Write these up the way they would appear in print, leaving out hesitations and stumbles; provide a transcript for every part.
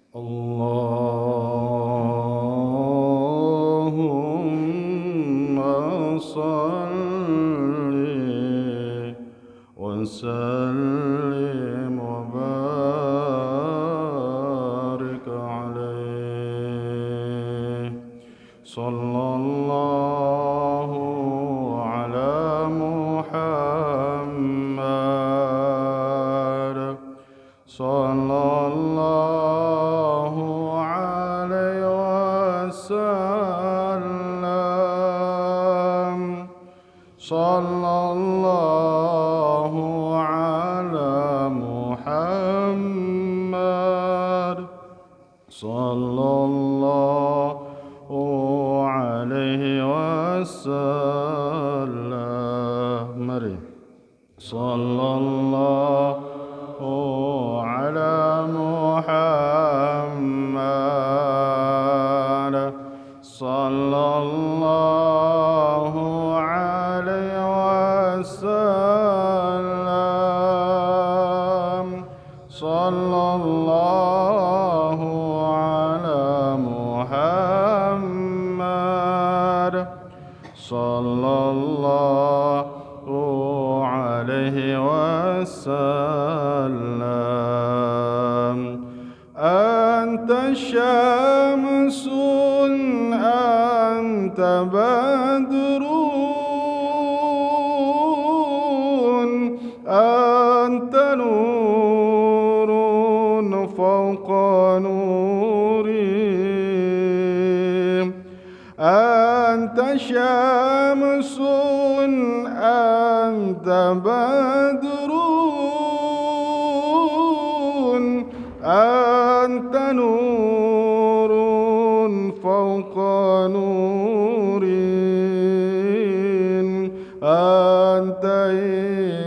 Allahumma salli wa sallim wa barik alaihi. Sallallahu ala Muhammad. Sallallahu alaihi wasallam. Sallallahu ala Muhammad. Sallallahu alaihi wasallam. Mari. Sallallahu ala Muhammad. Sallallahu alaihi wasallam. Sallallahu ala Muhammad. Sallallahu alaihi wasallam. Anta syamsun anta badrun anta nurun fawqa nuri. Anta syamsun anta badrun anta nurun fawqa nurin. Anta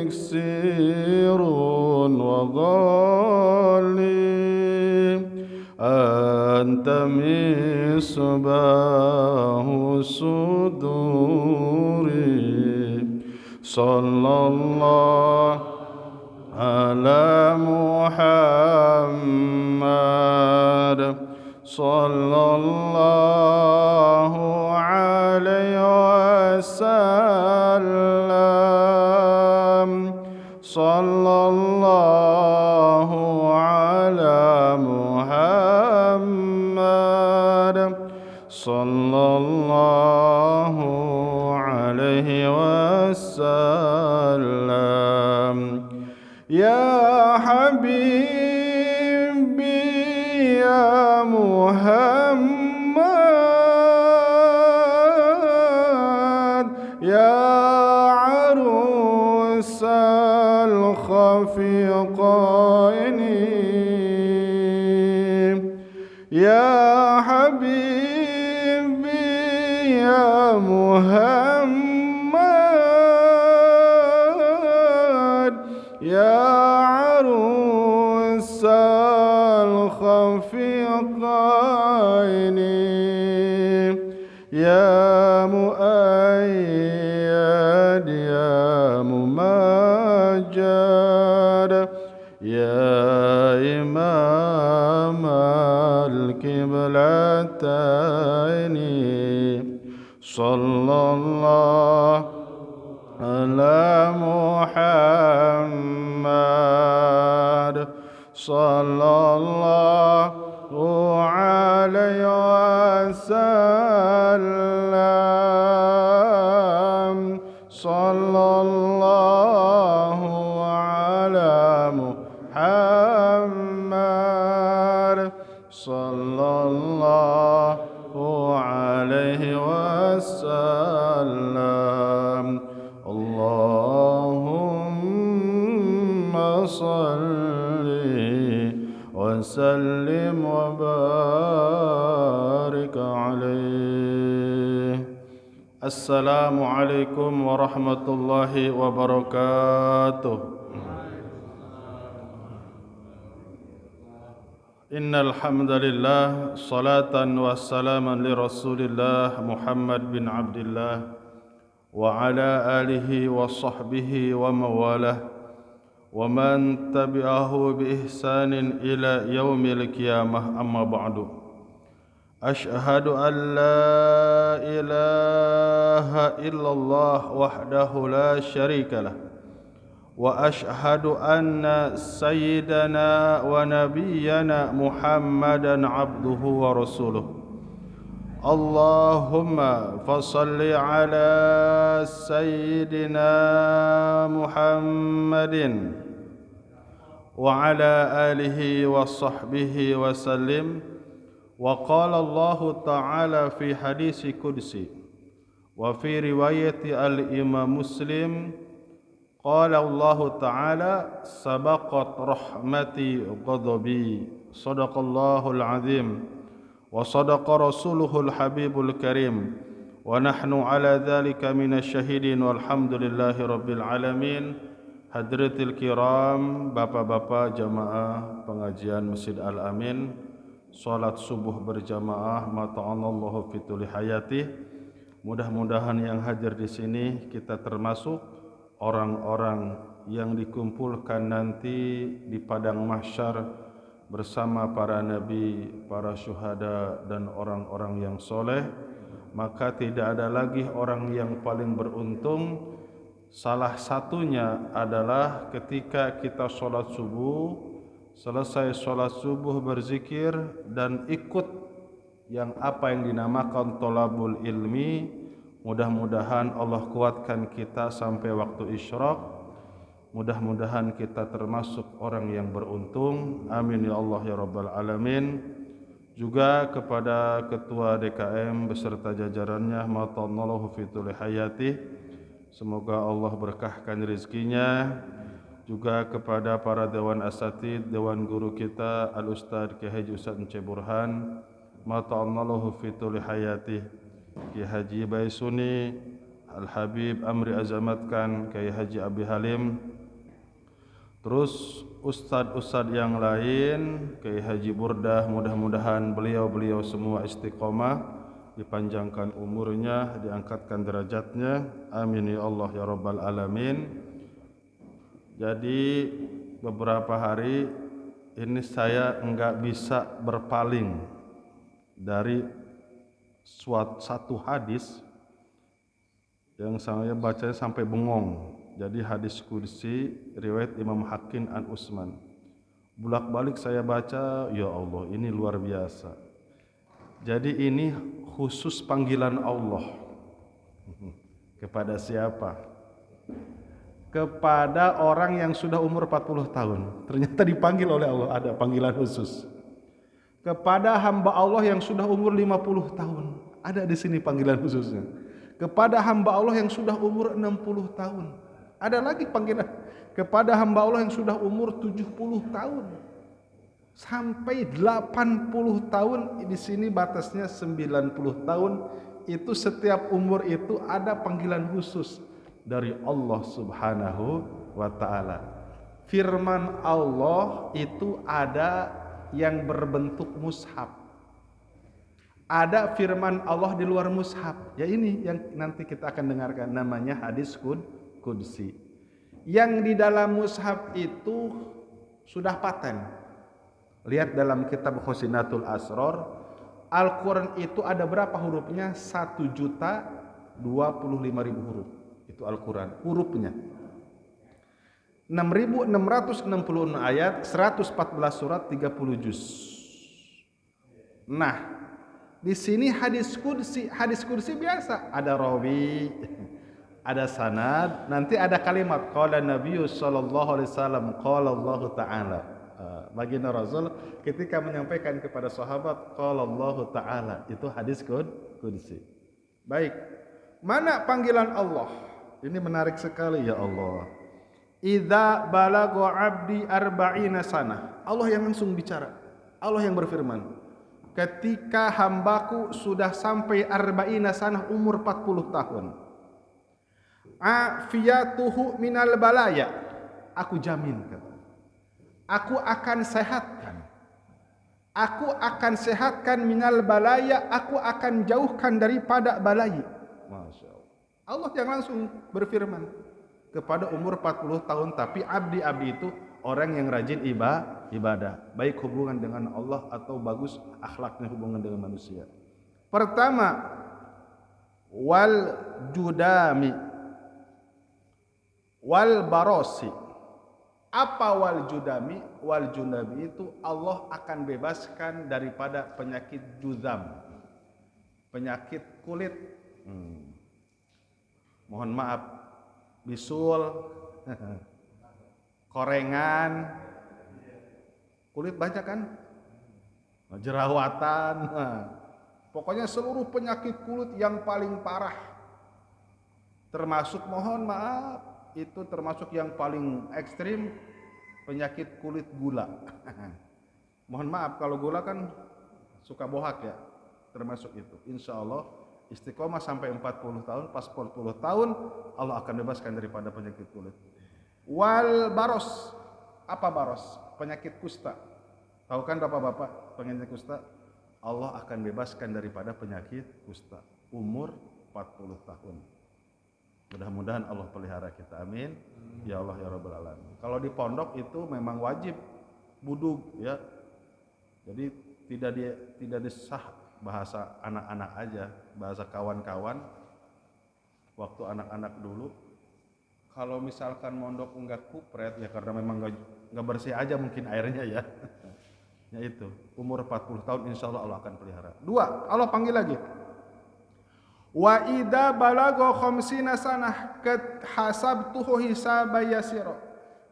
iksirun wa ghalib. Anta misbahu suduri. Sallallahu ala Muhammad. Sallallahu alaihi wasallam. Sallallahu ala Muhammad. Sallallahu alaihi wasallam. Ya Habibi ya Muhammad. Ya arusal khafiqaini. Ya Habibi ya Muhammad. Ya arusal khafiqaini. Ya muayyad ya mumajjad. Ya imam al-qiblataini. Sallallahu ala Muhammad. Sallallahu alaihi wasallam. Sallallahu ala Muhammad. Sallallahu alaihi wasallam. Allahumma salli wa sallim wa barik alaihi. Assalamualaikum warahmatullahi wabarakatuh. Innal hamdalillah salatan wa salaman li Rasulillah Muhammad bin Abdullah wa ala alihi wa sahbihi wa mawalah ومن تبعه بإحسان إلى يوم القيامة. أما بعد، أشهد أن لا إله إلا الله وحده لا شريك له، وأشهد أن سيدنا ونبينا محمدا عبده ورسوله. اللهم فصل على سيدنا محمد وعلى آله وصحبه وسلم. وقال الله تعالى في حديث قدسي وفي رواية الإمام مسلم قال الله تعالى سبقت رحمتي غضبي. صدق الله العظيم وصدق رسوله الحبيب الكريم ونحن على ذلك من الشهيدين والحمد لله رب العالمين. Hadratil kiram, bapak-bapak jamaah pengajian Masjid Al-Amin, salat subuh berjamaah mata'anallahu fituli hayati. Mudah-mudahan yang hadir di sini kita termasuk orang-orang yang dikumpulkan nanti di padang mahsyar bersama para nabi, para syuhada dan orang-orang yang soleh. Maka tidak ada lagi orang yang paling beruntung. Salah satunya adalah ketika kita sholat subuh, selesai sholat subuh berzikir dan ikut yang apa yang dinamakan tolabul ilmi. Mudah-mudahan Allah kuatkan kita sampai waktu isyraq. Mudah-mudahan kita termasuk orang yang beruntung. Amin ya Allah ya Rabbal Alamin. Juga kepada Ketua DKM beserta jajarannya, matanallahu fituli hayati, semoga Allah berkahkan rezekinya. Juga kepada para dewan asatid, dewan guru kita Al-Ustadz Kiai Haji Ustadz Enceh Burhan, matanallahu fituli hayati, Kiai Haji Baisuni, Al-Habib Amri Azamatkan, Kiai Haji Abi Halim, terus ustadz-ustadz yang lain, Kiai Haji Burdah, mudah-mudahan beliau-beliau semua istiqomah, dipanjangkan umurnya, diangkatkan derajatnya. Amin ya Allah ya Rabbal Alamin. Jadi beberapa hari ini saya enggak bisa berpaling dari satu hadis yang saya baca sampai bengong. Jadi hadis qudsi riwayat Imam Hakim an Utsman. Bolak-balik saya baca, ya Allah ini luar biasa. Jadi ini khusus panggilan Allah. Kepada siapa? Kepada orang yang sudah umur 40 tahun. Ternyata dipanggil oleh Allah, ada panggilan khusus. Kepada hamba Allah yang sudah umur 50 tahun. Ada di sini panggilan khususnya. Kepada hamba Allah yang sudah umur 60 tahun. Ada lagi panggilan. Kepada hamba Allah yang sudah umur 70 tahun. Sampai 80 tahun, di sini batasnya 90 tahun. Itu setiap umur itu ada panggilan khusus dari Allah Subhanahu wa taala. Firman Allah itu ada yang berbentuk mushaf. Ada firman Allah di luar mushaf. Ya ini yang nanti kita akan dengarkan, namanya hadis qudsi. Yang di dalam mushaf itu sudah paten. Lihat dalam kitab Khosinatul Asror, Al-Quran itu ada berapa hurufnya? 1.025.000 huruf. Itu Al-Quran, hurufnya 6.666 ayat, 114 surat, 30 juz. Nah, di sini hadis qudsi biasa, ada rawi, ada sanad, nanti ada kalimat qala Nabi sallallahu alaihi wasallam, qala Allah taala. Baginda Rasul ketika menyampaikan kepada sahabat qala Allah taala, itu hadis qudsi. Baik, mana panggilan Allah? Ini menarik sekali ya Allah. Idza balagha 'abdi arba'ina sanah. Allah yang langsung bicara. Allah yang berfirman, ketika hambaku sudah sampai arba'ina sanah, umur 40 tahun. Afiyatuhu minal balaya. Aku jamin, kata. Aku akan sehatkan. Aku akan sehatkan minal balaya. Aku akan jauhkan daripada balai. Masya Allah. Allah yang langsung berfirman. kepada umur 40 tahun, tapi abdi itu orang yang rajin ibadah, baik hubungan dengan Allah atau bagus akhlaknya hubungan dengan manusia. Pertama, wal judami wal barosi. Apa wal judami? Wal judami itu Allah akan bebaskan daripada penyakit juzam, penyakit kulit. Mohon maaf, bisul, korengan, kulit banyak kan, jerawatan, pokoknya seluruh penyakit kulit yang paling parah, termasuk mohon maaf itu termasuk yang paling ekstrim penyakit kulit gula. Mohon maaf kalau gula kan suka bohak ya, termasuk itu. Insya Allah istiqomah sampai 40 tahun, pas 40 tahun Allah akan bebaskan daripada penyakit kulit. Wal baros, apa baros? Penyakit kusta. Tahu kan bapak-bapak penyakit kusta? Allah akan bebaskan daripada penyakit kusta umur 40 tahun. Mudah-mudahan Allah pelihara kita, amin. Ya Allah ya Rabbal Alamin. Kalau di pondok itu memang wajib budug ya. Jadi tidak disah bahasa anak-anak aja, bahasa kawan-kawan. Waktu anak-anak dulu, kalau misalkan mondok enggak kupret ya karena memang enggak bersih aja mungkin airnya ya. Ya itu, umur 40 tahun insya Allah akan pelihara. Dua, Allah panggil lagi. Wa idza balagha khamsina sanah hasabtuhu hisaba yasira.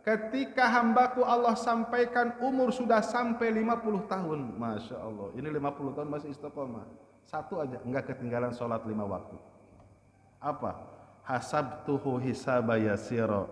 Ketika hambaku Allah sampaikan umur sudah sampai 50 tahun. Masya Allah, ini 50 tahun masih istiqomah. Satu aja, enggak ketinggalan sholat 5 waktu. Apa? Hasabtuhu hisaba yasira.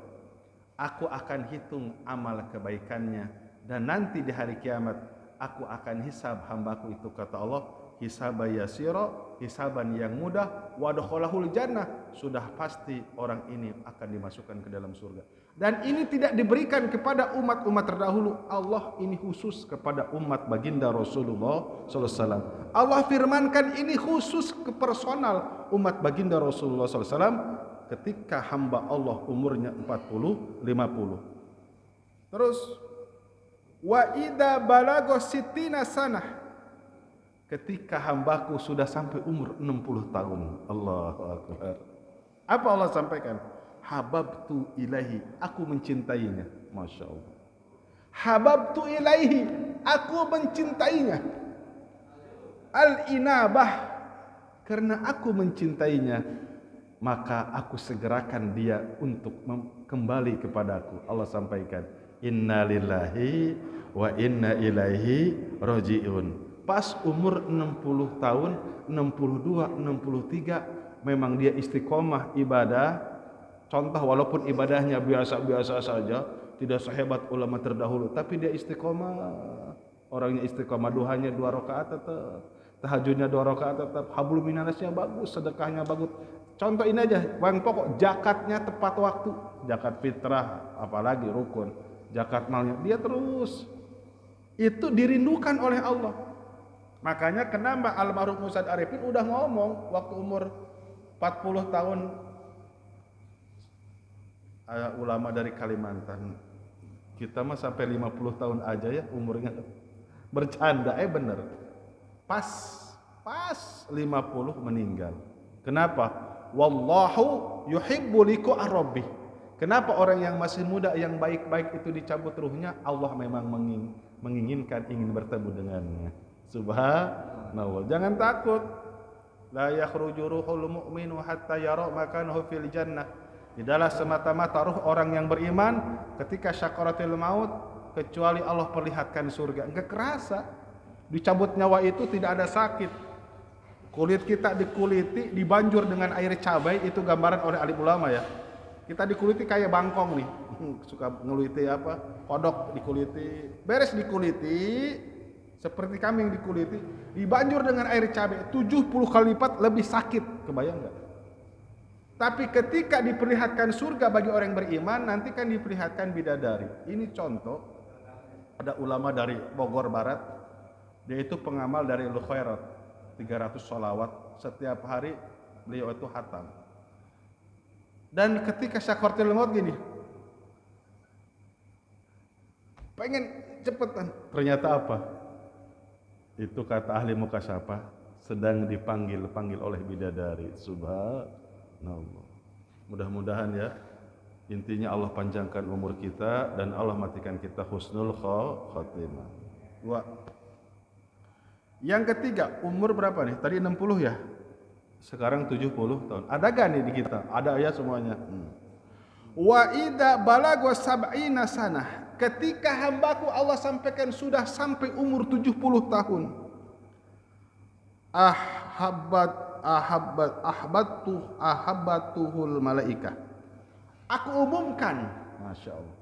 Aku akan hitung amal kebaikannya, dan nanti di hari kiamat aku akan hisab hambaku itu, kata Allah, hisaba yasira, hisaban yang mudah, wa dakhalahul jannah, sudah pasti orang ini akan dimasukkan ke dalam surga. Dan ini tidak diberikan kepada umat-umat terdahulu. Allah ini khusus kepada umat baginda Rasulullah sallallahu alaihi wasallam. Allah firmankan ini khusus ke personal umat baginda Rasulullah sallallahu alaihi wasallam ketika hamba Allah umurnya 40 50. Terus wa idza balagha sittina sanah, ketika hambaku sudah sampai umur 60 tahun. Allahu Akbar. Apa Allah sampaikan? Hababtu ilaihi, aku mencintainya. Masya Allah. Hababtu ilaihi, aku mencintainya. Al-inabah, karena aku mencintainya, maka aku segerakan dia untuk kembali kepadaku. Allah sampaikan, inna lillahi wa inna ilaihi raji'un. Pas umur 60 tahun, 62, 63, memang dia istiqomah ibadah. Contoh, walaupun ibadahnya biasa-biasa saja, tidak sehebat ulama terdahulu, tapi dia istiqomah. Orangnya istiqomah, duhanya 2 rakaat tetap, tahajudnya 2 rakaat tetap, hablum minanasnya bagus, sedekahnya bagus. Contoh ini aja, yang pokok, zakatnya tepat waktu, zakat fitrah, apalagi rukun, zakat malnya, dia terus. Itu dirindukan oleh Allah. Makanya kenapa almarhum Ustadz Arifin udah ngomong waktu umur 40 tahun, ulama dari Kalimantan, kita mah sampai 50 tahun aja ya umurnya, bercanda, bener, pas 50 meninggal. Kenapa? Wallahu yuhibbu liqa ar-rabbi. Kenapa orang yang masih muda yang baik-baik itu dicabut ruhnya? Allah memang menginginkan, ingin bertemu dengannya. Subhanallah. Jangan takut. La yakhruju ruhul mu'minu hatta yara makanahu fil jannah. Tidaklah semata-mata ruh orang yang beriman ketika syakaratul maut kecuali Allah perlihatkan surga. Enggak kerasa. Dicabut nyawa itu tidak ada sakit. Kulit kita dikuliti, dibanjur dengan air cabai, itu gambaran oleh alim ulama ya. Kita dikuliti kayak bangkong nih. Suka ngeliti apa? Kodok dikuliti. Beres dikuliti, seperti kambing dikuliti, dibanjur dengan air cabai 70 kali lipat lebih sakit. Kebayang enggak? Tapi ketika diperlihatkan surga bagi orang yang beriman, nanti kan diperlihatkan bidadari. Ini contoh, ada ulama dari Bogor Barat, dia itu pengamal dari Al-Khairat, 300 sholawat setiap hari beliau itu hatam. Dan ketika sakaratul maut gini, pengen cepetan. Ternyata apa? Itu kata ahli mukasyafah, sedang dipanggil oleh bidadari. Subhanallah. Mudah-mudahan ya, intinya Allah panjangkan umur kita dan Allah matikan kita husnul khatimah. Dua. Yang ketiga, umur berapa nih? Tadi 60 ya? Sekarang 70 tahun. Ada gak nih di kita? Ada ya semuanya. Wa idza balagha sab'ina sanah. Ketika hambaku Allah sampaikan sudah sampai umur 70 tahun. Ahabbatuhul malaikah. Aku umumkan, Masya Allah.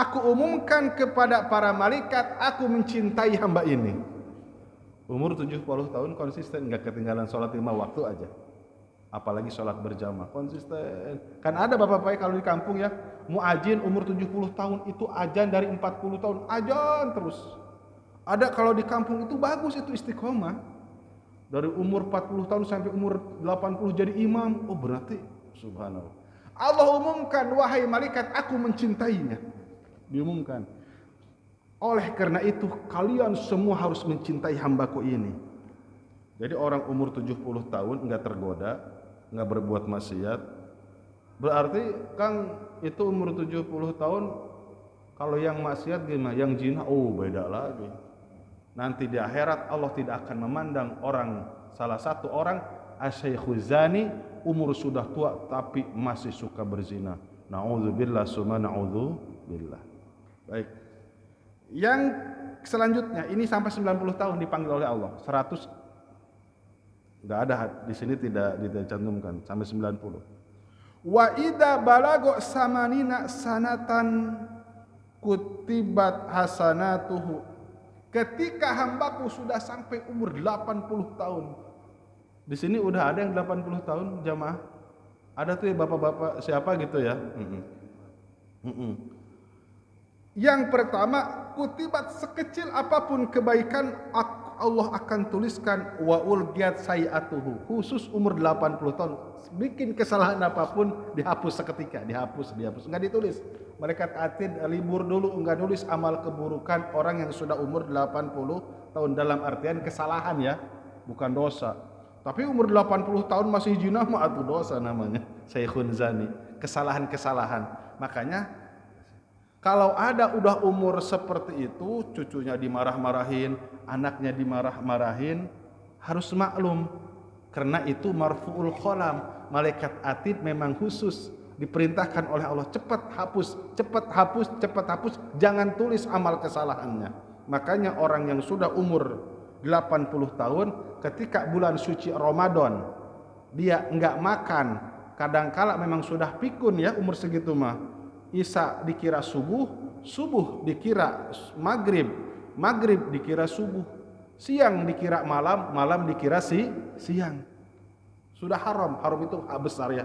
Aku umumkan kepada para malaikat, aku mencintai hamba ini. Umur 70 tahun konsisten, enggak ketinggalan sholat 5 waktu aja. Apalagi sholat berjamaah, konsisten. Kan ada bapak-bapak kalau di kampung ya, muadzin umur 70 tahun itu azan dari 40 tahun, azan terus. Ada kalau di kampung itu bagus, itu istiqomah. Dari umur 40 tahun sampai umur 80 jadi imam. Oh berarti subhanallah. Allah umumkan, wahai malaikat, aku mencintainya. Diumumkan. Oleh karena itu kalian semua harus mencintai hambaku ini. Jadi orang umur 70 tahun enggak tergoda, enggak berbuat maksiat. Berarti Kang itu umur 70 tahun kalau yang maksiat gimana? Yang zina, oh beda lagi. Nanti di akhirat Allah tidak akan memandang orang, salah satu orang asy-syaikhuz zani umur sudah tua tapi masih suka berzina. Nauzubillah summa naudzubillah. Baik. Yang selanjutnya ini sampai 90 tahun dipanggil oleh Allah. 100 enggak ada di sini, tidak dicantumkan sampai 90. Wa idza balago samanina sanatan kutibat hasanatuhu. Ketika hambaku sudah sampai umur 80 tahun. Di sini udah ada yang 80 tahun jamaah. Ada tuh ya bapak-bapak siapa gitu ya. Yang pertama, kutibat sekecil apapun kebaikan Allah akan tuliskan wa ulgiyat sayiatuhu. Khusus umur 80 tahun, bikin kesalahan apapun dihapus seketika, dihapus, enggak ditulis. Malaikat atid libur dulu, enggak nulis amal keburukan orang yang sudah umur 80 tahun dalam artian kesalahan ya, bukan dosa. Tapi umur 80 tahun masih zina mah itu dosa namanya. Syaikhun zani, kesalahan-kesalahan. Makanya kalau ada udah umur seperti itu, cucunya dimarah-marahin, anaknya dimarah-marahin, harus maklum. Karena itu marfu'ul qalam. Malaikat atid memang khusus diperintahkan oleh Allah, cepat hapus, jangan tulis amal kesalahannya. Makanya orang yang sudah umur 80 tahun, ketika bulan suci Ramadan, dia enggak makan, kadangkala memang sudah pikun ya umur segitu mah. Isya dikira subuh, subuh dikira maghrib, maghrib dikira subuh, siang dikira malam, malam dikira siang. Sudah haram, haram itu besar ya.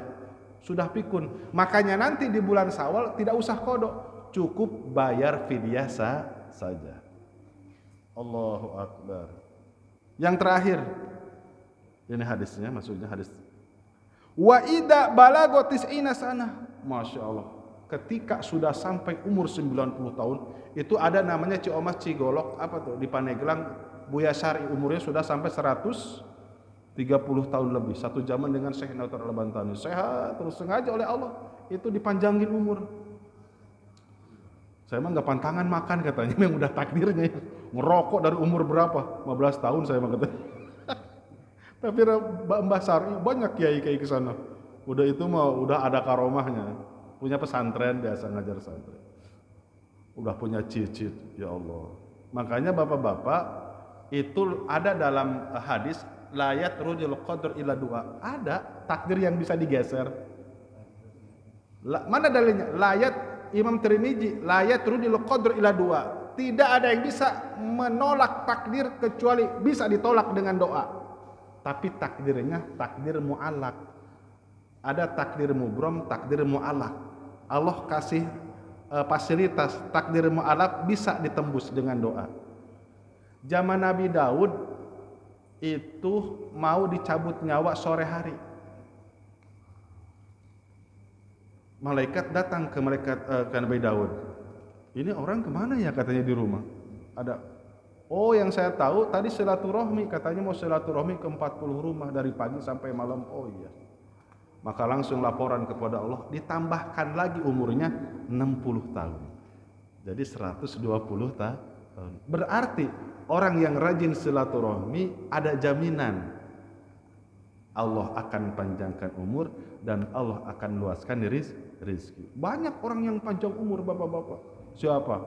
Sudah pikun. Makanya nanti di bulan Syawal tidak usah kodok, cukup bayar fidyah saja. Allahu Akbar. Yang terakhir, ini hadisnya, maksudnya hadis. Wa idza balagotis ina sana, masya Allah. Ketika sudah sampai umur 90 tahun, itu ada namanya Ciomas Cigolok, apa tuh, di Pandeglang, Buya Syari, umurnya sudah sampai 130 tahun lebih. Satu zaman dengan Syekh Nautar Al-Bantani. Sehat, terus sengaja oleh Allah, itu dipanjangin umur. Saya mah nggak pantangan makan katanya, memang udah takdirnya. Ngerokok dari umur berapa? 15 tahun saya mah katanya. Tapi Mbah Syari banyak kiai-kiai ke sana. Udah itu mah udah ada karomahnya. Punya pesantren, biasa ngajar pesantren. Udah punya cicit, ya Allah. Makanya bapak-bapak itu ada dalam hadis layat rujul qadr ila dua. Ada takdir yang bisa digeser. Mana dalilnya? Layat Imam Tirmizi, layat rujul qadr ila dua. Tidak ada yang bisa menolak takdir kecuali bisa ditolak dengan doa. Tapi takdirnya takdir mu'allaq. Ada takdir mubrom, takdir mu'allaq. Allah kasih fasilitas takdir mu'allaq bisa ditembus dengan doa. Zaman Nabi Daud itu mau dicabut nyawa sore hari. malaikat datang ke ke Nabi Daud. Ini orang kemana ya katanya di rumah. Ada, oh yang saya tahu tadi silaturahmi, katanya mau silaturahmi ke 40 rumah dari pagi sampai malam. Oh iya. Maka langsung laporan kepada Allah, ditambahkan lagi umurnya 60 tahun. Jadi 120 tahun. Berarti orang yang rajin silaturahmi ada jaminan Allah akan panjangkan umur dan Allah akan luaskan rezeki. Banyak orang yang panjang umur bapak-bapak. Siapa?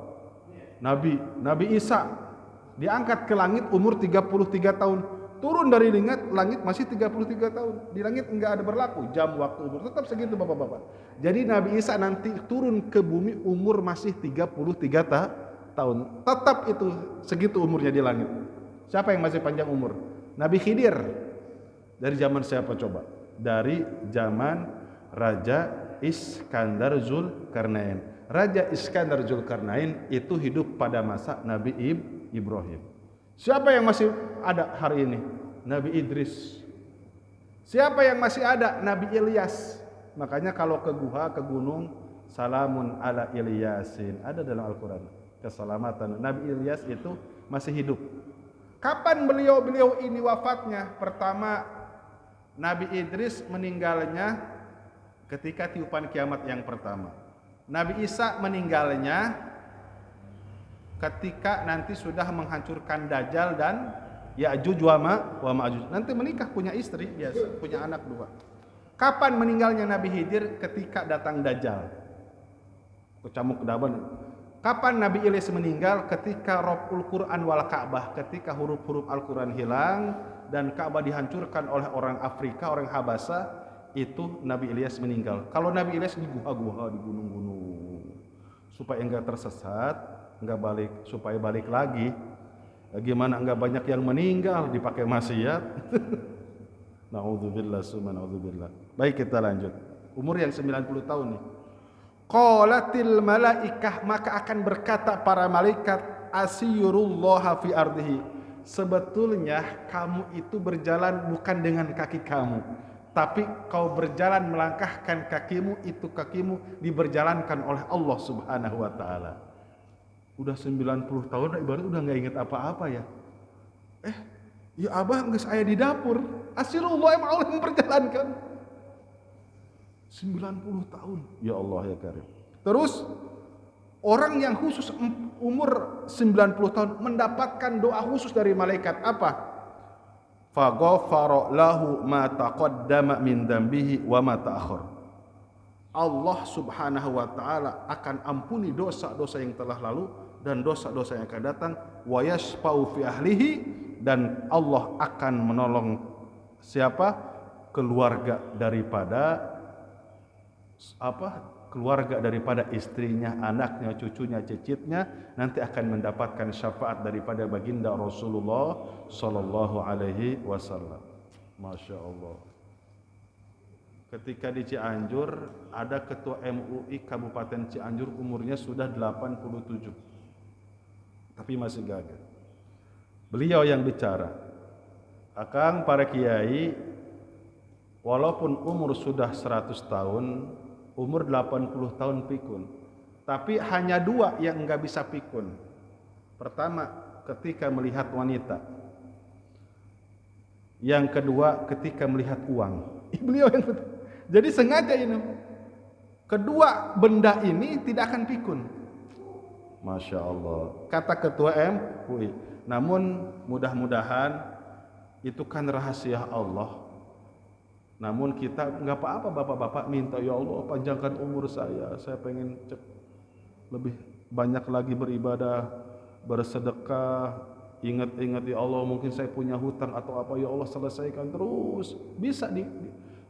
Nabi Isa diangkat ke langit umur 33 tahun. Turun dari langit masih 33 tahun. Di langit enggak ada berlaku jam, waktu, umur, tetap segitu bapak-bapak. Jadi Nabi Isa nanti turun ke bumi umur masih 33 tahun. Tetap itu segitu umurnya di langit. Siapa yang masih panjang umur? Nabi Khidir. Dari zaman siapa coba? Dari zaman Raja Iskandar Zulkarnain. Raja Iskandar Zulkarnain itu hidup pada masa Nabi Ibrahim. Siapa yang masih ada hari ini? Nabi Idris. Siapa yang masih ada? Nabi Ilyas. Makanya kalau ke guha, ke gunung, salamun ala Ilyasin. Ada dalam Al-Quran. Keselamatan. Nabi Ilyas itu masih hidup. Kapan beliau ini wafatnya? Pertama, Nabi Idris meninggalnya ketika tiupan kiamat yang pertama. Nabi Isa meninggalnya ketika nanti sudah menghancurkan Dajjal dan Ya'juj wa Ma'juj. Nanti menikah, punya istri biasa, punya anak 2. Kapan meninggalnya Nabi Khidir? Ketika datang Dajjal. Kecamuk daban. Kapan Nabi Ilyas meninggal? Ketika Rabbul Quran wal Ka'bah, ketika huruf-huruf Al-Quran hilang dan Ka'bah dihancurkan oleh orang Afrika, orang Habasa, itu Nabi Ilyas meninggal. Kalau Nabi Ilyas di guha-guha, di gunung-gunung, supaya enggak tersesat, enggak balik, supaya balik lagi. Bagaimana enggak banyak yang meninggal dipakai maksiat. Na'udzubillah, na'udzubillah. Baik, kita lanjut. Umur yang 90 tahun nih. Qalatil malaikah, maka akan berkata para malaikat, asyirullaha fi ardihi. Sebetulnya kamu itu berjalan bukan dengan kaki kamu, tapi kau berjalan melangkahkan kakimu, itu kakimu diberjalankan oleh Allah Subhanahu wa taala. Udah 90 tahun ibarat udah enggak ingat apa-apa ya. Ya abah geus aya di dapur. Asirullah emang Allah yang memperjalankan. 90 tahun. Ya Allah ya Karim. Terus orang yang khusus umur 90 tahun mendapatkan doa khusus dari malaikat apa? Faghafara lahu ma taqaddama min dambihi wa ma ta'akhkhar. Allah Subhanahu wa taala akan ampuni dosa-dosa yang telah lalu dan dosa-dosa yang akan datang, wa yashfa'u fi ahlihi, dan Allah akan menolong siapa? Keluarga daripada keluarga daripada istrinya, anaknya, cucunya, cicitnya nanti akan mendapatkan syafaat daripada baginda Rasulullah sallallahu alaihi wasallam. Masya Allah. Ketika di Cianjur ada ketua MUI Kabupaten Cianjur, umurnya sudah 87 tapi masih gagah. Beliau yang bicara, akang para kiai, walaupun umur sudah 100 tahun, umur 80 tahun pikun, tapi hanya 2 yang enggak bisa pikun. Pertama, ketika melihat wanita. Yang kedua, ketika melihat uang. Beliau yang betul. Jadi sengaja ini. Kedua benda ini tidak akan pikun. Masya Allah. Kata ketua MUI. Namun mudah-mudahan itu kan rahasia Allah. Namun kita nggak apa-apa bapak-bapak minta, ya Allah panjangkan umur saya pengen lebih banyak lagi beribadah, bersedekah, ingat-ingat ya Allah mungkin saya punya hutang atau apa, ya Allah selesaikan terus. Bisa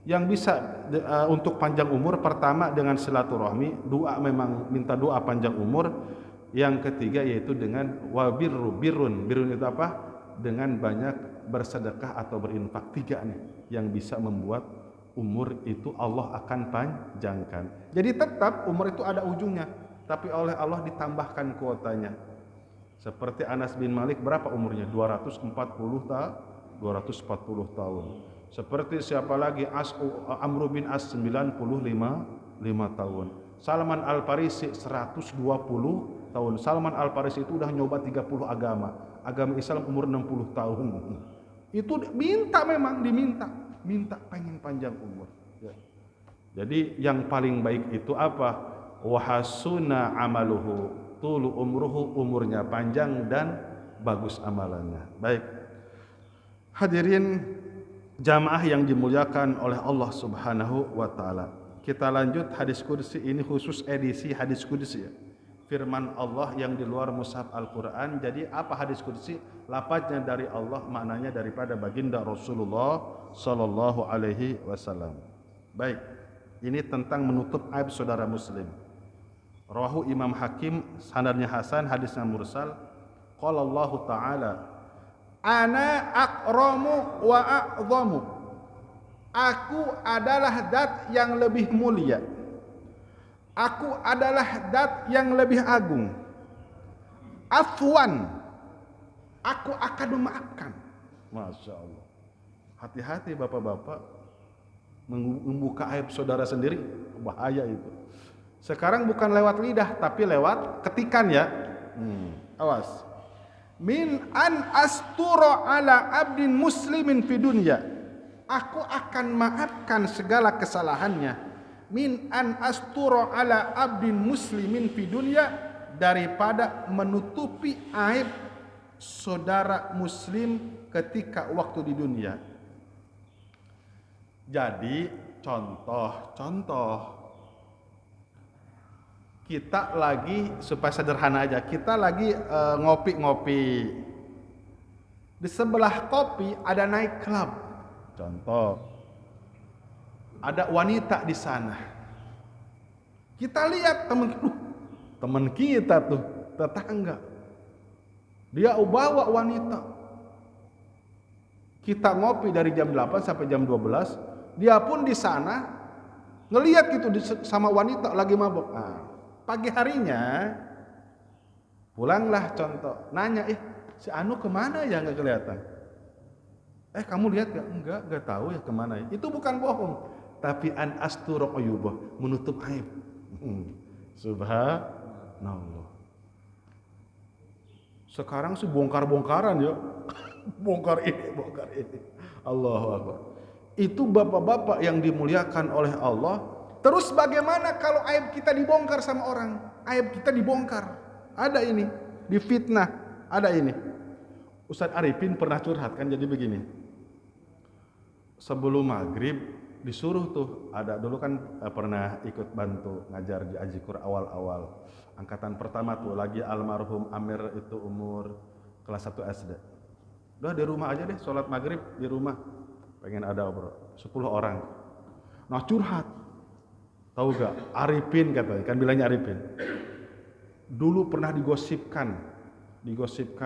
yang bisa untuk panjang umur, pertama dengan silaturahmi, memang minta doa panjang umur. Yang ketiga yaitu dengan birrun itu apa? Dengan banyak bersedekah atau berinfak. 3 nih yang bisa membuat umur itu Allah akan panjangkan. Jadi tetap umur itu ada ujungnya, tapi oleh Allah ditambahkan kuotanya. Seperti Anas bin Malik, berapa umurnya? 240 tahun. Seperti siapa lagi? Amr bin As 95 tahun. Salman Al-Farisi 120 tahun. Salman Al-Farisi itu udah nyoba 30 agama. Agama Islam umur 60 tahun. Itu minta pengen panjang umur. Ya. Jadi yang paling baik itu apa? Wahasuna amaluhu, tulu umruhu, umurnya panjang dan bagus amalannya. Baik. Hadirin jamaah yang dimuliakan oleh Allah Subhanahu wa taala. Kita lanjut hadis qudsi ini, khusus edisi hadis qudsi ya. Firman Allah yang di luar mushaf Al-Qur'an. Jadi apa hadis qudsi? Lafaznya dari Allah, maknanya daripada baginda Rasulullah sallallahu alaihi wasallam. Baik. Ini tentang menutup aib saudara muslim. Rawahu Imam Hakim, sanadnya hasan, hadisnya mursal. Qala Allah taala, ana akramu wa a'zamu. Aku adalah zat yang lebih mulia. Aku adalah zat yang lebih agung. Afwan, aku akan memaafkan. Masya Allah. Hati-hati bapak-bapak membuka aib saudara sendiri, bahaya itu. Sekarang bukan lewat lidah, tapi lewat ketikan ya. Awas. Min an asturo ala abdin muslimin fi dunya. Aku akan maafkan segala kesalahannya. Min an asturo ala abdin muslimin fi dunya, daripada menutupi aib saudara muslim ketika waktu di dunia. Jadi contoh kita lagi, supaya sederhana aja, kita lagi ngopi-ngopi. Di sebelah kopi ada night club. Contoh, ada wanita di sana. Kita lihat teman kita tuh, tetangga, dia bawa wanita. Kita ngopi dari jam 8 sampai jam 12, dia pun di sana ngelihat gitu sama wanita lagi mabuk. Nah, pagi harinya pulanglah contoh, nanya, si Anu kemana ya, nggak kelihatan. Kamu lihat gak? Enggak tahu ya kemana ya. Itu bukan bohong, tapi an asturo uyubah, menutup aib. Subhanallah. Sekarang sih bongkar-bongkaran ya. bongkar ini. Allahu Akbar. Itu bapak-bapak yang dimuliakan oleh Allah. Terus bagaimana kalau aib kita dibongkar sama orang? Aib kita dibongkar. Ada ini, difitnah, ada ini. Ustadz Arifin pernah curhat kan, jadi begini. Sebelum maghrib disuruh tuh, ada dulu kan pernah ikut bantu ngajar di Ajikur awal-awal. Angkatan pertama tuh lagi almarhum Amir itu umur kelas 1 SD. Udah di rumah aja deh, sholat maghrib di rumah. Pengen ada bro, 10 orang. Nah curhat. Tahu gak? Arifin katanya, kan bilangnya Arifin. Dulu pernah digosipkan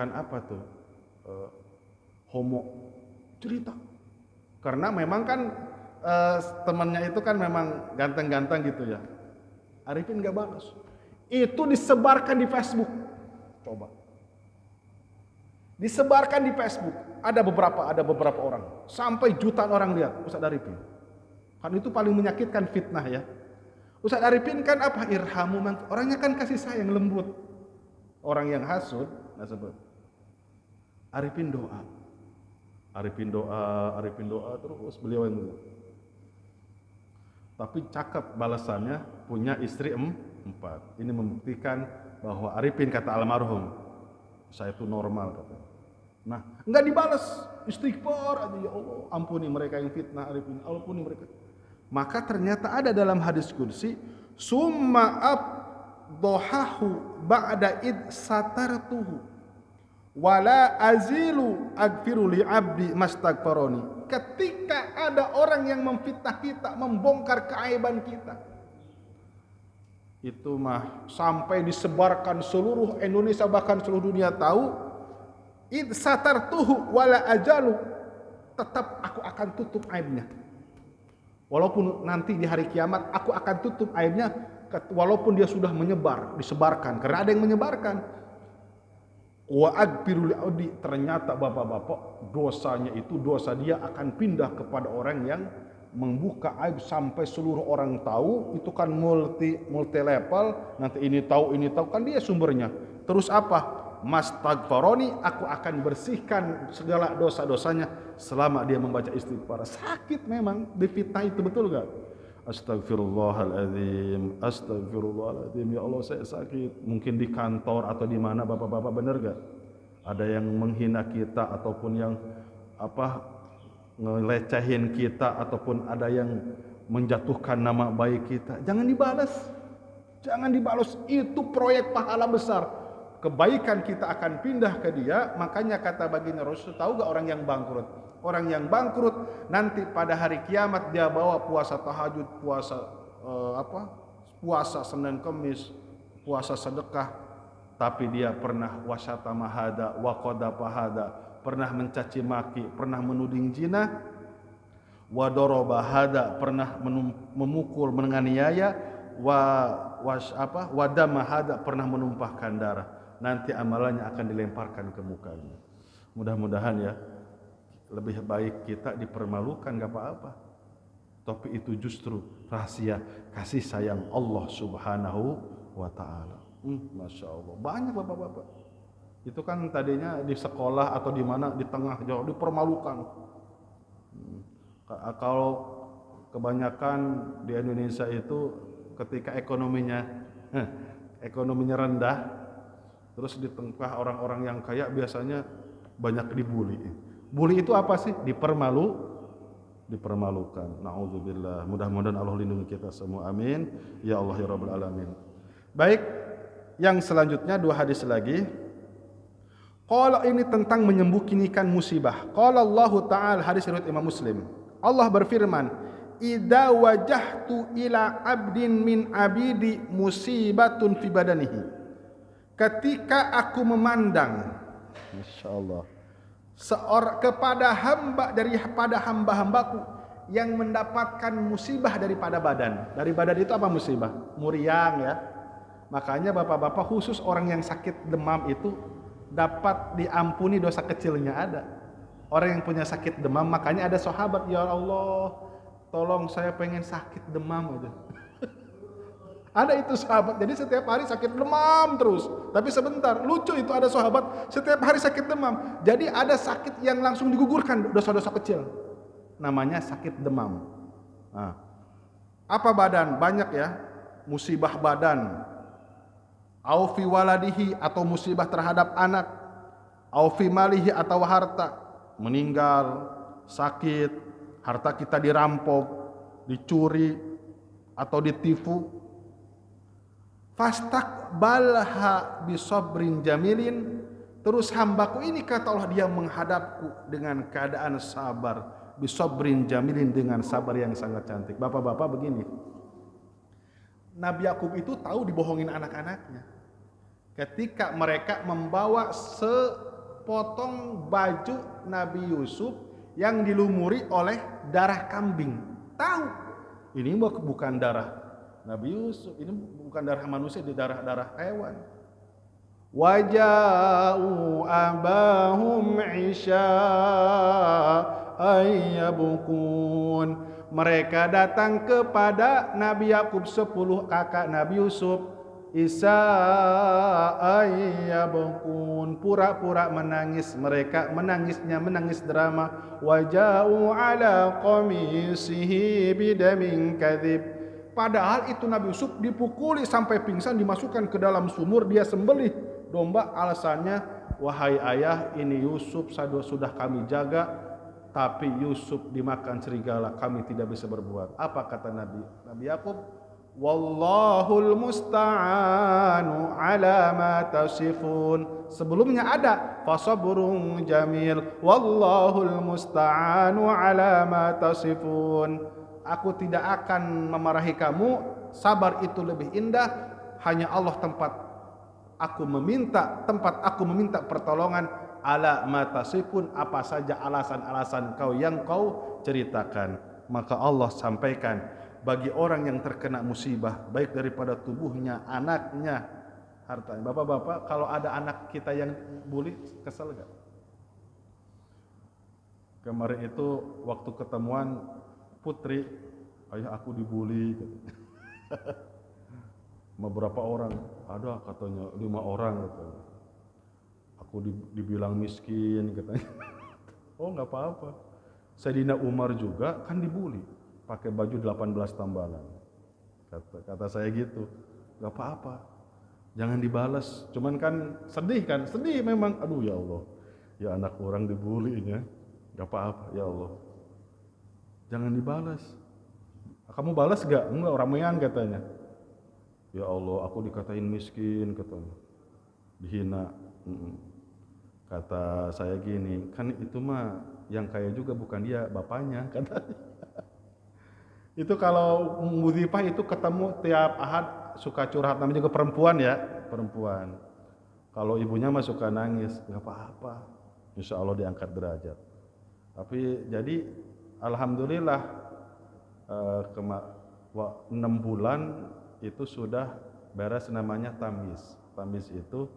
apa tuh? Homo. Cerita. Karena memang kan temannya itu kan memang ganteng-ganteng gitu ya. Arifin gak balas. Itu disebarkan di Facebook. Coba. Disebarkan di Facebook. Ada beberapa orang. Sampai jutaan orang lihat Ustadz Arifin. Kan itu paling menyakitkan, fitnah ya. Ustadz Arifin kan apa? Irhamu man. Orangnya kan kasih sayang, lembut. Orang yang hasud, nggak sebut. Arifin doa terus beliau yang dulu. Tapi cakep balasannya, punya istri 4. Ini membuktikan bahwa Arifin kata almarhum, saya itu normal katanya. Nah, enggak dibalas, istighfar aja, ya Allah, ampuni mereka yang fitnah Arifin, ampuni mereka. Maka ternyata ada dalam hadis qudsi, summa abdohahu ba'da id satartuhu wala azilu agfiru li abdi mastagfaroni. Ketika ada orang yang memfitnah kita, membongkar keaiban kita, itu mah sampai disebarkan seluruh Indonesia, bahkan seluruh dunia tahu, id satartuhu wala ajalu, tetap aku akan tutup aibnya. Walaupun nanti di hari kiamat aku akan tutup aibnya, walaupun dia sudah disebarkan, karena ada yang menyebarkan. Wa agfirul audi, ternyata bapak-bapak dosanya itu, dosa dia akan pindah kepada orang yang membuka aib sampai seluruh orang tahu, itu kan multi level. Nanti ini tahu kan dia sumbernya. Terus apa? Mastagfaroni, aku akan bersihkan segala dosa-dosanya selama dia membaca istighfar. Sakit memang difitnah itu, betul gak? Astagfirullahaladzim, astagfirullahaladzim, ya Allah saya sakit. Mungkin di kantor atau di mana, bapak-bapak, bener gak? Ada yang menghina kita ataupun yang ngelecehin kita, ataupun ada yang menjatuhkan nama baik kita. Jangan dibalas, itu proyek pahala besar. Kebaikan kita akan pindah ke dia. Makanya kata baginda Rasul, tahu gak orang yang bangkrut? Orang yang bangkrut nanti pada hari kiamat dia bawa puasa tahajud, puasa Senin Kemis, puasa sedekah, tapi dia pernah wasyatama hada, waqadha hada, pernah mencaci maki, pernah menuding zina, wadoroba hada, pernah memukul, menganiaya, wadama hada, pernah menumpahkan darah. Nanti amalannya akan dilemparkan ke mukanya. Mudah-mudahan ya, lebih baik kita dipermalukan gak apa-apa, tapi itu justru rahasia kasih sayang Allah Subhanahu wa ta'ala. Masya Allah, banyak bapak-bapak itu kan tadinya di sekolah atau di mana, di tengah jauh dipermalukan. Kalau kebanyakan di Indonesia itu ketika ekonominya rendah, terus di tengah orang-orang yang kaya biasanya banyak dibully. Bully itu apa sih? Dipermalukan. Nauzubillah. Mudah-mudahan Allah lindungi kita semua. Amin. Ya Allah ya Rabbal Alamin. Baik, yang selanjutnya 2 hadis lagi. Qala, ini tentang menyembunyikan musibah. Qala Allah Ta'ala, hadis riwayat Imam Muslim. Allah berfirman, "Idza wajahtu ila abdin min abidi musibatun fi badanihi." Ketika aku memandang, masyaallah, kepada hamba daripada hamba-hambaku yang mendapatkan musibah daripada badan. Dari badan itu apa musibah? Muriang ya. Makanya bapak-bapak, khusus orang yang sakit demam itu dapat diampuni dosa kecilnya ada. Orang yang punya sakit demam, makanya ada sahabat, ya Allah, tolong saya pengen sakit demam aja. Ada itu sahabat, jadi setiap hari sakit demam terus. Tapi sebentar, lucu itu, ada sahabat setiap hari sakit demam. Jadi ada sakit yang langsung digugurkan, dosa-dosa kecil. Namanya sakit demam. Nah, apa badan? Banyak ya, musibah badan. Aufi waladihi, atau musibah terhadap anak. Aufi malihi, atau harta. Meninggal, sakit, harta kita dirampok, dicuri, atau ditipu. Fastaqbalha bisabrin jamilin, terus hambaku ini kata Allah, dia menghadapku dengan keadaan sabar, bisabrin jamilin, dengan sabar yang sangat cantik. Bapak-bapak begini, Nabi Yakub itu tahu dibohongin anak-anaknya ketika mereka membawa sepotong baju Nabi Yusuf yang dilumuri oleh darah kambing. Tahu ini bukan darah Nabi Yusuf, ini bukan darah manusia, ini darah hewan. Waja'u abahum isya'ayyabukun. Mereka datang kepada Nabi Yakub, 10 kakak Nabi Yusuf. Isya'ayyabukun, pura-pura menangis. Mereka menangisnya menangis drama. Waja'u ala qamisihi bidamin kadhib. Padahal itu Nabi Yusuf dipukuli sampai pingsan, dimasukkan ke dalam sumur, dia sembelih domba. Alasannya, wahai ayah, ini Yusuf sudah kami jaga, tapi Yusuf dimakan serigala, kami tidak bisa berbuat. Apa kata Nabi Yakub? Wallahul musta'anu ala ma tasifun. Sebelumnya ada fasabrun jamil, wallahul musta'anu ala ma tasifun. Aku tidak akan memarahi kamu, sabar itu lebih indah. Hanya Allah tempat aku meminta pertolongan. Ala matasipun, apa saja alasan-alasan kau yang kau ceritakan. Maka Allah sampaikan, bagi orang yang terkena musibah, baik daripada tubuhnya, anaknya, hartanya. Bapak-bapak, kalau ada anak kita yang bully, kesel gak? Kemarin itu waktu ketemuan, Putri, ayah aku dibully. Sama berapa orang? Ada katanya 5 orang katanya. Aku dibilang miskin katanya. Oh nggak apa-apa. Sayyidina Umar juga kan dibully, pakai baju 18 tambalan. Kata saya gitu, nggak apa-apa. Jangan dibalas. Cuman kan, sedih memang. Aduh ya Allah, ya anak orang dibulinya, nggak apa-apa ya Allah. Jangan dibalas. Kamu balas gak? Enggak, ramean katanya. Ya Allah, aku dikatain miskin katanya, dihina. Kata saya gini, kan itu mah yang kaya juga bukan dia, bapaknya katanya. Itu kalau Mudhifah itu ketemu tiap Ahad suka curhat, namanya juga perempuan ya, perempuan. Kalau ibunya mah suka nangis, nggak apa-apa, insya Allah diangkat derajat. Tapi jadi alhamdulillah 6 bulan itu sudah beres, namanya tamis. Tamis itu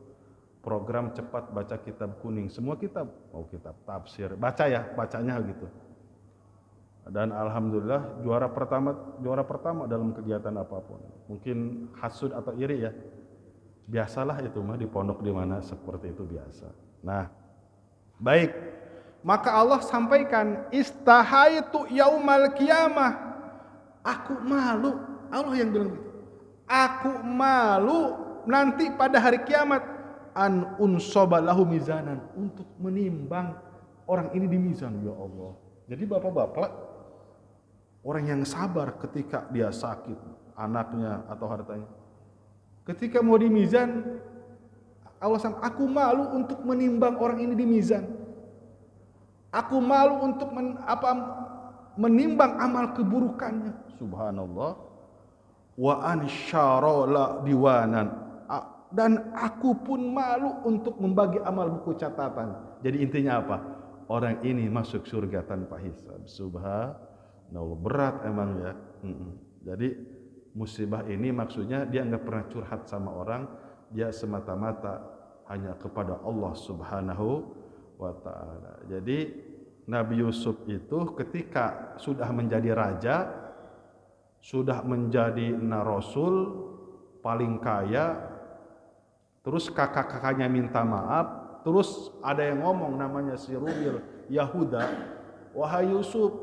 program cepat baca kitab kuning, semua kitab, mau kitab tafsir, bacanya gitu. Dan alhamdulillah juara pertama dalam kegiatan apapun. Mungkin hasud atau iri ya, biasalah itu mah di pondok di mana seperti itu biasa. Nah, baik. Maka Allah sampaikan, istahaitu yaumal qiyamah. Aku malu, Allah yang bilang gitu. Aku malu nanti pada hari kiamat, an unsobalahu mizanan, untuk menimbang orang ini di mizan, ya Allah. Jadi bapak-bapak, orang yang sabar ketika dia sakit, anaknya atau hartanya, ketika mau di mizan, Allah sampaikan, aku malu untuk menimbang orang ini di mizan. Aku malu untuk menimbang amal keburukannya. Subhanallah. Wa ansyara diwanan, dan aku pun malu untuk membagi amal buku catatan. Jadi intinya apa? Orang ini masuk surga tanpa hisab. Subhanallah, berat emang ya. Jadi musibah ini maksudnya dia nggak pernah curhat sama orang, dia semata-mata hanya kepada Allah Subhanahu wa ta'ala. Jadi Nabi Yusuf itu ketika sudah menjadi raja, sudah menjadi rasul paling kaya, terus kakak-kakaknya minta maaf, terus ada yang ngomong namanya si Rubil Yahuda, wahai Yusuf,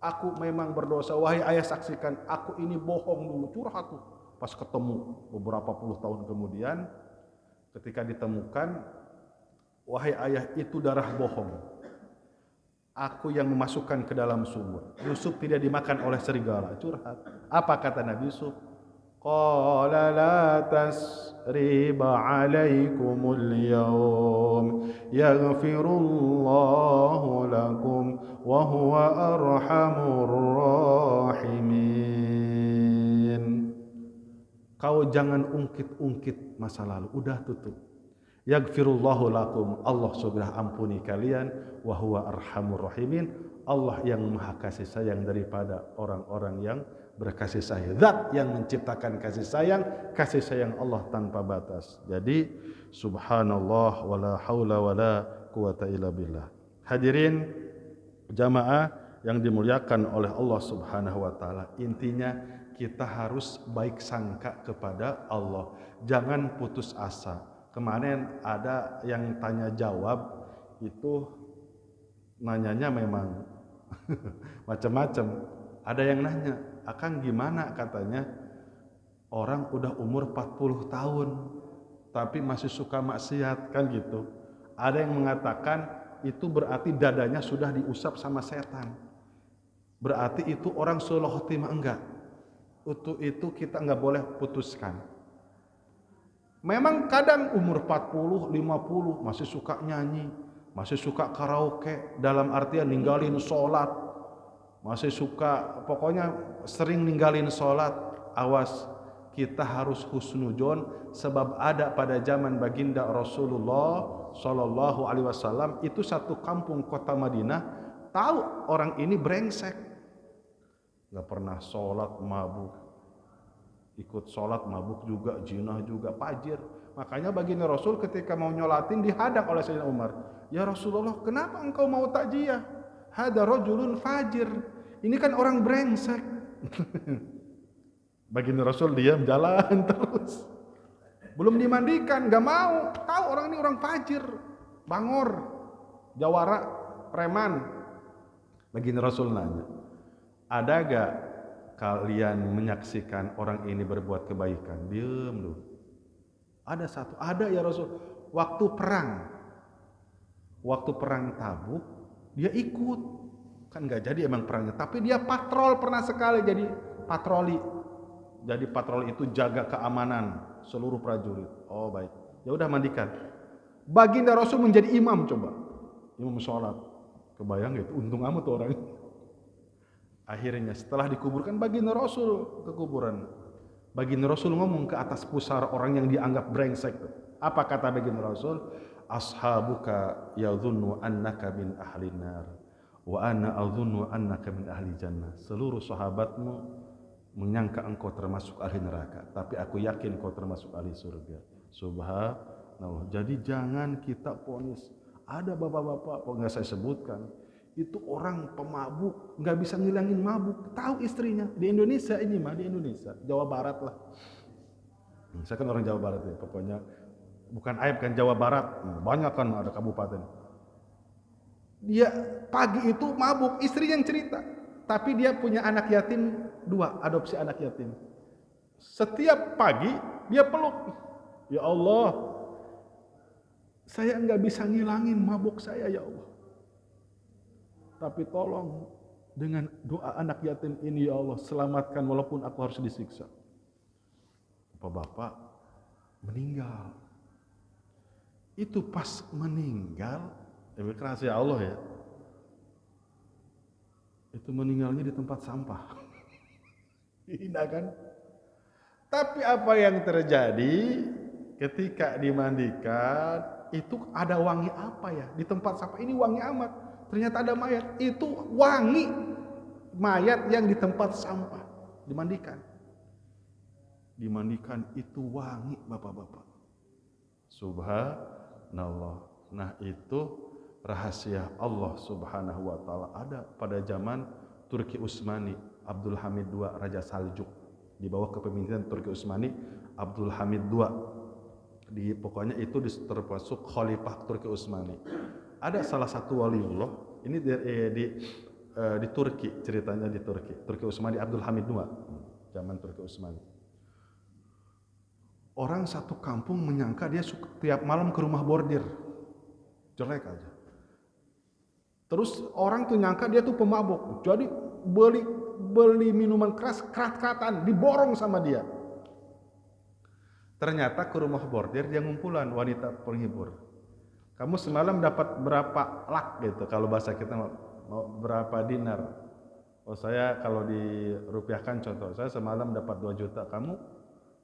aku memang berdosa, wahai ayah saksikan, aku ini bohong dulu, curhat tuh. Pas ketemu beberapa puluh tahun kemudian, ketika ditemukan, wahai ayah, itu darah bohong, aku yang memasukkan ke dalam sumur. Yusuf tidak dimakan oleh serigala, curhat. Apa kata Nabi Yusuf? Qala la tasriba alaikumul yawm yaghfirullahu lakum wa huwa arhamur rahimin. Kau jangan ungkit-ungkit masa lalu, udah tutup. Yaghfirullahu lakum, Allah sudah ampuni kalian, wa huwa arhamur rahimin, Allah yang maha kasih sayang daripada orang-orang yang berkasih sayang. Zat yang menciptakan kasih sayang Allah tanpa batas. Jadi subhanallah wala haula wala quwata illa billah. Hadirin jamaah yang dimuliakan oleh Allah Subhanahu wa taala, intinya kita harus baik sangka kepada Allah, jangan putus asa. Kemarin ada yang tanya jawab itu, nanyanya memang macam-macam. Ada yang nanya, Akang gimana, katanya orang udah umur 40 tahun tapi masih suka maksiat, kan gitu. Ada yang mengatakan itu berarti dadanya sudah diusap sama setan, berarti itu orang sulul khotimah. Enggak, itu kita enggak boleh putuskan. Memang kadang umur 40, 50 masih suka nyanyi, masih suka karaoke, dalam artian ninggalin sholat, masih suka, pokoknya sering ninggalin sholat. Awas, kita harus husnudzon, sebab ada pada zaman baginda Rasulullah Shallallahu Alaihi Wasallam itu satu kampung kota Madinah tahu orang ini brengsek, nggak pernah sholat, mabuk, ikut sholat mabuk juga, jinah juga, fajir. Makanya baginda Rasul ketika mau nyolatin dihadang oleh Sayyidina Umar. Ya Rasulullah, kenapa engkau mau takjiyah? Hada rajulun fajir, Ini kan orang brengsek. Baginda Rasul diam jalan terus. Belum dimandikan, nggak mau. Tahu orang ini orang fajir, bangor, jawara, preman. Baginda Rasul nanya, ada gak kalian menyaksikan orang ini berbuat kebaikan? Diam lu. Ada satu, ada ya Rasul. Waktu perang Tabuk, dia ikut. Kan nggak jadi emang perangnya, tapi dia patrol pernah sekali jadi patroli. Jadi patroli itu jaga keamanan seluruh prajurit. Oh baik, ya udah mandikan. Baginda Rasul menjadi imam, coba imam sholat. Kebayang gitu, untung amat tuh orang. Akhirnya setelah dikuburkan, Baginda Rasul ke kuburan. Baginda Rasul ngomong ke atas pusara orang yang dianggap brengsek. Apa kata Baginda Rasul? Ashabuka yadhunnu annaka min ahlin nar wa ana adhunnu annaka min ahli jannah. Seluruh sahabatmu menyangka engkau termasuk ahli neraka, tapi aku yakin kau termasuk ahli surga. Subhanallah. Jadi jangan kita ponis. Ada bapak-bapak, nggak saya sebutkan, itu orang pemabuk, nggak bisa ngilangin mabuk. Tahu istrinya di Indonesia ini mah, di Indonesia, Jawa Barat lah. Saya kan orang Jawa Barat ya, pokoknya bukan aib kan Jawa Barat, banyak kan ada kabupaten. Dia pagi itu mabuk, istri yang cerita. Tapi dia punya anak yatim 2, adopsi anak yatim. Setiap pagi dia peluk. Ya Allah, saya nggak bisa ngilangin mabuk saya ya Allah. Tapi tolong dengan doa anak yatim ini ya Allah, selamatkan walaupun aku harus disiksa. Bapak meninggal. Itu pas meninggal, rahasia Allah ya. Itu meninggalnya di tempat sampah. Hina kan? Tapi apa yang terjadi ketika dimandikan, itu ada wangi apa ya? Di tempat sampah ini wangi amat. Ternyata ada mayat. Itu wangi mayat yang di tempat sampah. Dimandikan. Dimandikan itu wangi bapak-bapak. Subhanallah. Nah itu rahasia Allah Subhanahu wa taala ada pada zaman Turki Utsmani, Abdul Hamid II Raja Saljuk. Di bawah kepemimpinan Turki Utsmani, Abdul Hamid II. Pokoknya itu termasuk khalifah Turki Utsmani. Ada salah satu waliullah, ini di Turki, ceritanya di Turki. Turki Utsmani Abdul Hamid II, zaman Turki Utsmani. Orang satu kampung menyangka dia tiap malam ke rumah bordir. Jelek aja. Terus orang tuh nyangka dia tuh pemabuk. Jadi beli minuman keras, kerat-keratan, diborong sama dia. Ternyata ke rumah bordir dia ngumpulan wanita penghibur. Kamu semalam dapat berapa lak gitu, kalau bahasa kita mau berapa dinar. Oh saya kalau dirupiahkan contoh, saya semalam dapat 2 juta, kamu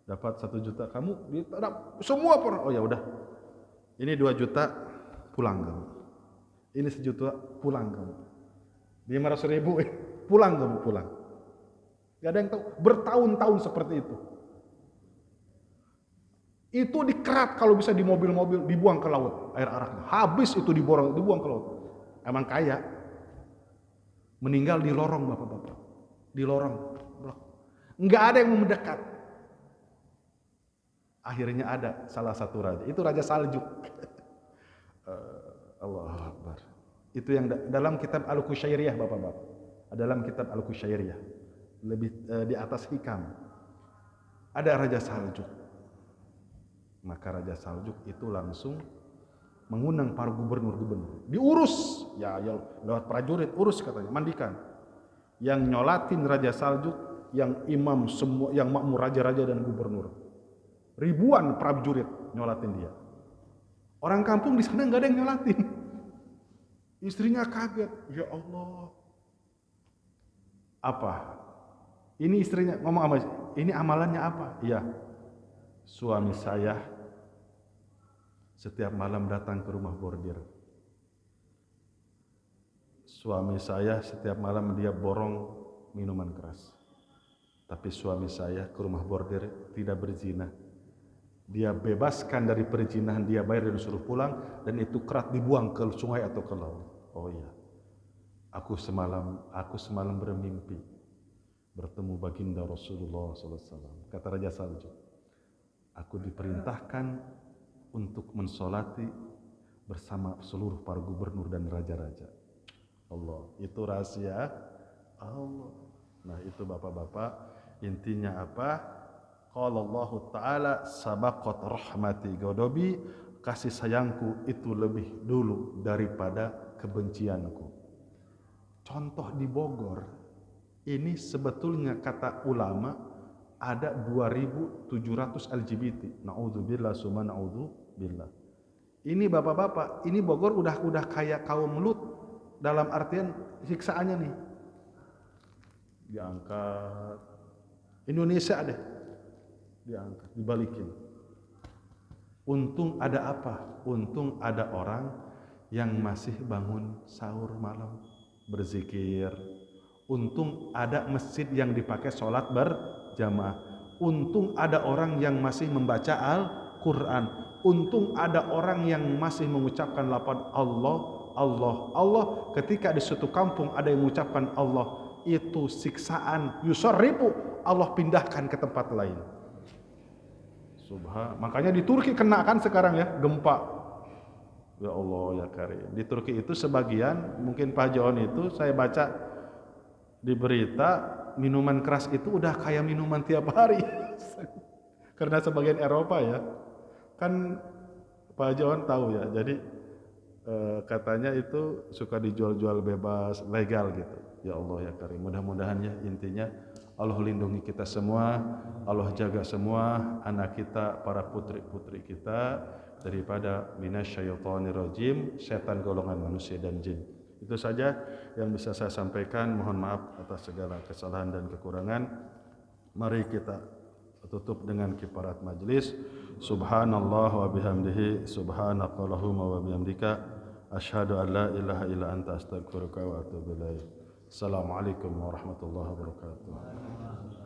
dapat 1 juta, kamu semua pernah. Oh ya udah, ini 2 juta pulang kamu. Ini 1 juta pulang kamu. 500.000 pulang kamu pulang. Gak ada yang tahu. Bertahun-tahun seperti itu. Itu dikerat kalau bisa di mobil-mobil, dibuang ke laut air araknya. Habis itu dibuang ke laut. Emang kaya. Meninggal di lorong bapak-bapak. Di lorong. Nggak ada yang mendekat. Akhirnya ada salah satu raja. Itu Raja Saljuk. Allahu Akbar. Itu yang dalam kitab Al-Qusyairiyah bapak-bapak. Dalam kitab Al-Qusyairiyah. Lebih di atas hikam. Ada Raja Saljuk. Maka Raja Saljuk itu langsung mengundang para gubernur-gubernur. Diurus. Ya lewat prajurit. Urus katanya. Mandikan. Yang nyolatin Raja Saljuk. Yang imam semua. Yang makmur raja-raja dan gubernur. Ribuan prajurit nyolatin dia. Orang kampung di sana nggak ada yang nyolatin. Istrinya kaget. Ya Allah. Apa? Ini istrinya ngomong apa? Ini amalannya apa? Iya. Suami saya setiap malam datang ke rumah bordir. Suami saya setiap malam dia borong minuman keras. Tapi suami saya ke rumah bordir tidak berzina. Dia bebaskan dari perzinahan, dia bayar dan suruh pulang, dan itu kerat dibuang ke sungai atau ke laut. Oh iya. Aku semalam bermimpi bertemu baginda Rasulullah SAW. Kata Raja Salju, aku diperintahkan untuk mensolati bersama seluruh para gubernur dan raja-raja. Allah, itu rahasia Allah. Nah itu bapak-bapak, intinya apa? Qala Allah Ta'ala sabaqat rahmati godobi, kasih sayangku itu lebih dulu daripada kebencianku. Contoh di Bogor, ini sebetulnya kata ulama ada 2.700 LGBT. Na'udzubillah summa na'udzubillah. Ini bapak-bapak, ini Bogor udah kayak kaum Lut dalam artian siksaannya nih. Diangkat. Indonesia deh. Diangkat, dibalikin. Untung ada apa? Untung ada orang yang masih bangun sahur malam, berzikir. Untung ada masjid yang dipakai sholat berjamaah. Untung ada orang yang masih membaca Al-Quran. Untung ada orang yang masih mengucapkan lafaz Allah, Allah, Allah. Ketika di suatu kampung ada yang mengucapkan Allah, itu siksaan yusarrifu, Allah pindahkan ke tempat lain. Makanya di Turki kena kan sekarang ya, gempa. Ya Allah ya Karim. Di Turki itu sebagian, mungkin Pak John itu saya baca di berita, minuman keras itu udah kayak minuman tiap hari. Karena sebagian Eropa ya, kan Pak John tahu ya, jadi katanya itu suka dijual-jual bebas, legal gitu. Ya Allah ya Karim, mudah-mudahan ya intinya Allah lindungi kita semua, Allah jaga semua anak kita, para putri-putri kita daripada minasyaitonirrajim, setan golongan manusia dan jin. Itu saja yang bisa saya sampaikan. Mohon maaf atas segala kesalahan dan kekurangan. Mari kita tutup dengan kifarat majelis. Subhanallah wa bihamdihi, subhanakallahumma wa bihamdika, asyhadu an la ilaha illa anta astaghfiruka wa atubu ilaik. Assalamualaikum warahmatullahi wabarakatuh.